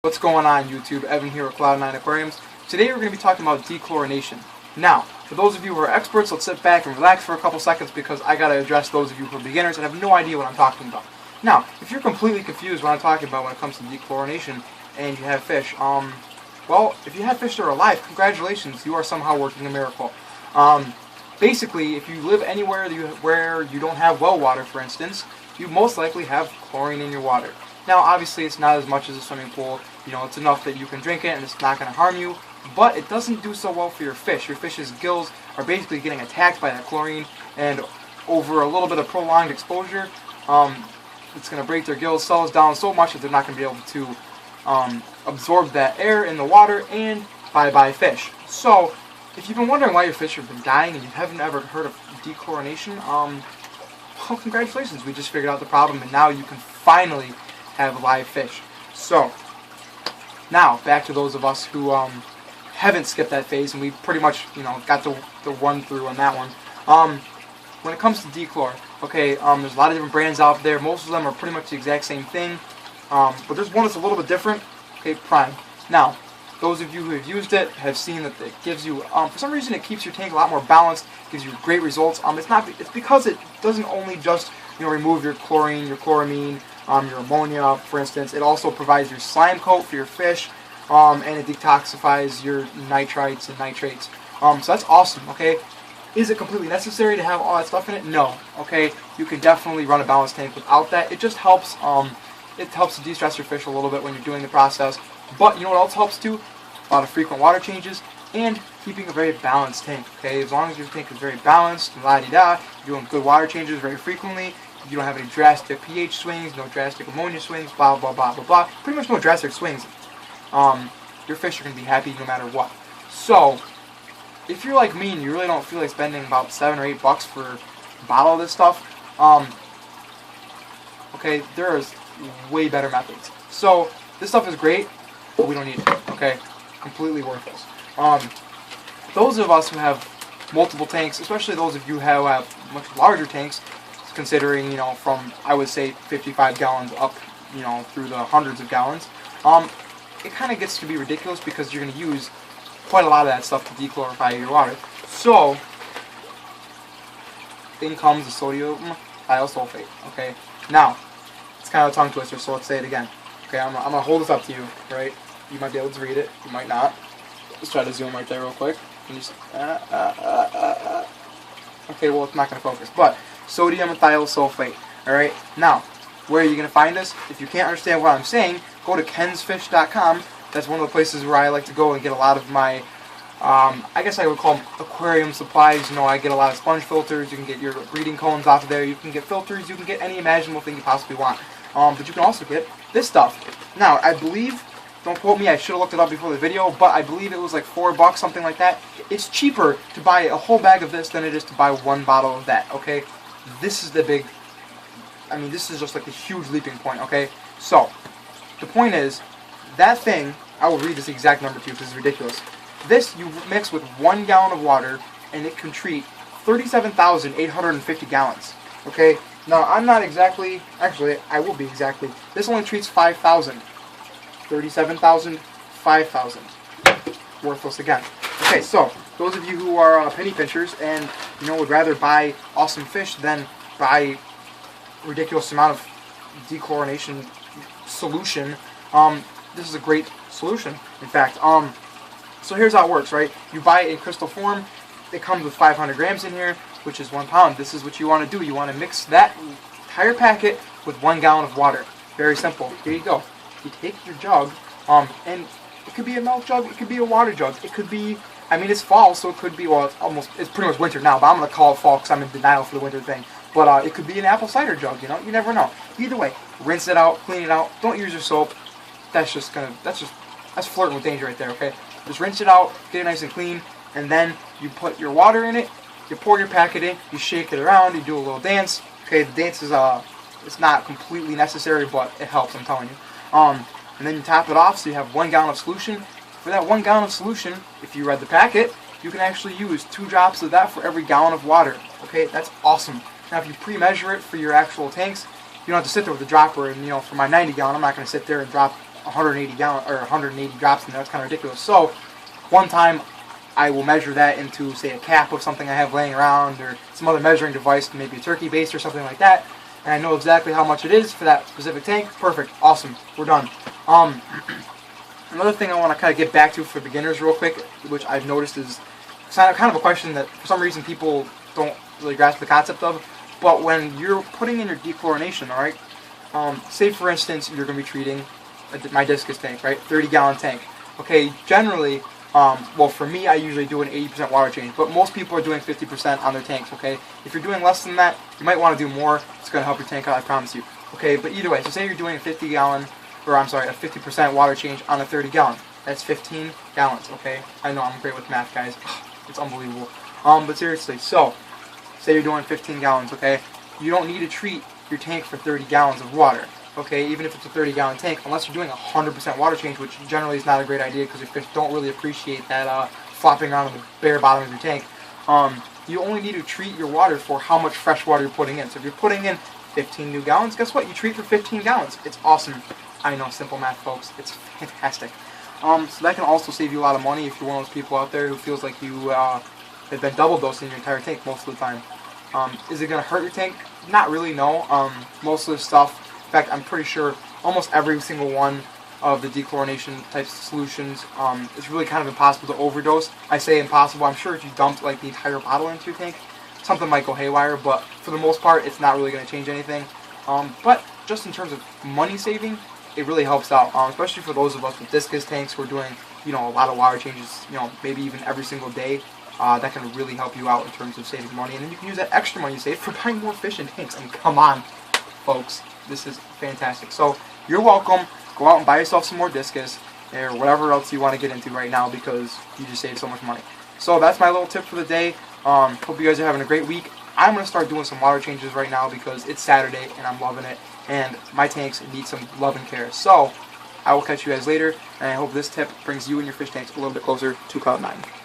What's going on YouTube? Evan here with Cloud9 Aquariums. Today we're going to be talking about dechlorination. Now, for those of you who are experts, let's sit back and relax for a couple seconds because I got to address those of you who are beginners and have no idea what I'm talking about. Now, if you're completely confused what I'm talking about when it comes to dechlorination and you have fish, well, if you have fish that are alive, congratulations, you are somehow working a miracle. Basically, if you live anywhere where you don't have well water, for instance, you most likely have chlorine in your water. Now, obviously, it's not as much as a swimming pool. You know, it's enough that you can drink it and it's not going to harm you, but it doesn't do so well for your fish. Your fish's gills are basically getting attacked by that chlorine, and over a little bit of prolonged exposure, it's going to break their gill cells down so much that they're not going to be able to absorb that air in the water, and bye-bye fish. So, if you've been wondering why your fish have been dying and you haven't ever heard of dechlorination, well, congratulations, we just figured out the problem, and now you can finally have live fish. So, now, back to those of us who haven't skipped that phase, and we pretty much, got the run through on that one. When it comes to dechlor, okay, there's a lot of different brands out there. Most of them are pretty much the exact same thing, but there's one that's a little bit different. Okay, Prime. Now, those of you who have used it have seen that it gives you, for some reason, it keeps your tank a lot more balanced, gives you great results. It's because it doesn't only just remove your chlorine, your chloramine, your ammonia, for instance. It also provides your slime coat for your fish, and it detoxifies your nitrites and nitrates. So that's awesome, okay? Is it completely necessary to have all that stuff in it? No, okay? You can definitely run a balanced tank without that. It just helps, it helps to de-stress your fish a little bit when you're doing the process. But you know what else helps too? A lot of frequent water changes and keeping a very balanced tank, okay? As long as your tank is very balanced, la-di-da, you're doing good water changes very frequently, you don't have any drastic pH swings, no drastic ammonia swings, blah, blah, blah, blah, blah. Pretty much no drastic swings. Your fish are going to be happy no matter what. So, if you're like me and you really don't feel like spending about $7 or $8 for a bottle of this stuff, okay, there's way better methods. So, this stuff is great, but we don't need it, okay? Completely worthless. Those of us who have multiple tanks, especially those of you who have much larger tanks, considering, from, I would say, 55 gallons up, through the hundreds of gallons, it kind of gets to be ridiculous because you're going to use quite a lot of that stuff to dechlorify your water. So, in comes the sodium thiosulfate, okay? Now, it's kind of a tongue twister, so let's say it again. Okay, I'm going to hold this up to you, right? You might be able to read it, you might not. Let's try to zoom right there real quick. Can you okay, well, it's not going to focus, but sodium thiosulfate. Alright, now, where are you going to find this? If you can't understand what I'm saying, go to kensfish.com. That's one of the places where I like to go and get a lot of my, I guess I would call them aquarium supplies. I get a lot of sponge filters. You can get your breeding cones off of there. You can get filters. You can get any imaginable thing you possibly want. But you can also get this stuff. Now, I believe, don't quote me, I should have looked it up before the video, but I believe it was like $4, something like that. It's cheaper to buy a whole bag of this than it is to buy one bottle of that, okay? This is the big, this is just like a huge leaping point, okay? So, the point is, that thing, I will read this exact number to you because it's ridiculous. This you mix with 1 gallon of water, and it can treat 37,850 gallons, okay? Now, I'm not exactly, actually, I will be exactly, this only treats 5,000. 37,000, 5,000. Worthless again. Okay, so, those of you who are penny pinchers and, would rather buy awesome fish than buy ridiculous amount of dechlorination solution, this is a great solution, in fact. So here's how it works, right? You buy it in crystal form. It comes with 500 grams in here, which is 1 pound. This is what you want to do. You want to mix that entire packet with 1 gallon of water. Very simple. Here you go. You take your jug, and it could be a milk jug, it could be a water jug, it could be, it's fall, so it could be, well, it's pretty much winter now, but I'm going to call it fall because I'm in denial for the winter thing. But it could be an apple cider jug, you never know. Either way, rinse it out, clean it out, don't use your soap. That's flirting with danger right there, okay? Just rinse it out, get it nice and clean, and then you put your water in it, you pour your packet in, you shake it around, you do a little dance. Okay, the dance is, it's not completely necessary, but it helps, I'm telling you. And then you top it off so you have 1 gallon of solution. For that 1 gallon of solution, if you read the packet, you can actually use 2 drops of that for every gallon of water. Okay, that's awesome. Now if you pre-measure it for your actual tanks, you don't have to sit there with a dropper and, for my 90 gallon, I'm not going to sit there and drop 180 gallon or 180 drops in there. That's kind of ridiculous. So one time I will measure that into, say, a cap of something I have laying around, or some other measuring device, maybe a turkey base or something like that, and I know exactly how much it is for that specific tank. Perfect, awesome, we're done. Another thing I want to kind of get back to for beginners real quick, which I've noticed is kind of a question that for some reason people don't really grasp the concept of, but when you're putting in your dechlorination, alright, say for instance you're going to be treating my discus tank, right, 30-gallon tank. Okay, generally, well, for me, I usually do an 80% water change, but most people are doing 50% on their tanks, okay? If you're doing less than that, you might want to do more. It's going to help your tank out, I promise you. Okay, but either way, so say you're doing a 50% water change on a 30-gallon. That's 15 gallons, okay? I know, I'm great with math, guys. It's unbelievable. But seriously, so, say you're doing 15 gallons, okay? You don't need to treat your tank for 30 gallons of water. Okay, even if it's a 30-gallon tank, unless you're doing a 100% water change, which generally is not a great idea because your fish don't really appreciate that flopping around on the bare bottom of your tank. You only need to treat your water for how much fresh water you're putting in. So if you're putting in 15 new gallons, guess what? You treat for 15 gallons. It's awesome. I know, simple math, folks. It's fantastic. So that can also save you a lot of money if you're one of those people out there who feels like you have been double dosing your entire tank most of the time. Is it going to hurt your tank? Not really, no. Most of the stuff, in fact, I'm pretty sure almost every single one of the dechlorination types of solutions, it's really kind of impossible to overdose. I say impossible. I'm sure if you dumped like the entire bottle into your tank, something might go haywire, but for the most part, it's not really going to change anything. But just in terms of money saving, it really helps out, especially for those of us with discus tanks who are doing, you know, a lot of water changes, you know, maybe even every single day. That can really help you out in terms of saving money, and then you can use that extra money you save for buying more fish and tanks. I mean, come on, folks. This is fantastic. So you're welcome. Go out and buy yourself some more discus or whatever else you want to get into right now because you just saved so much money. So that's my little tip for the day. Hope you guys are having a great week. I'm going to start doing some water changes right now because it's Saturday and I'm loving it, and my tanks need some love and care. So I will catch you guys later, and I hope this tip brings you and your fish tanks a little bit closer to Cloud 9.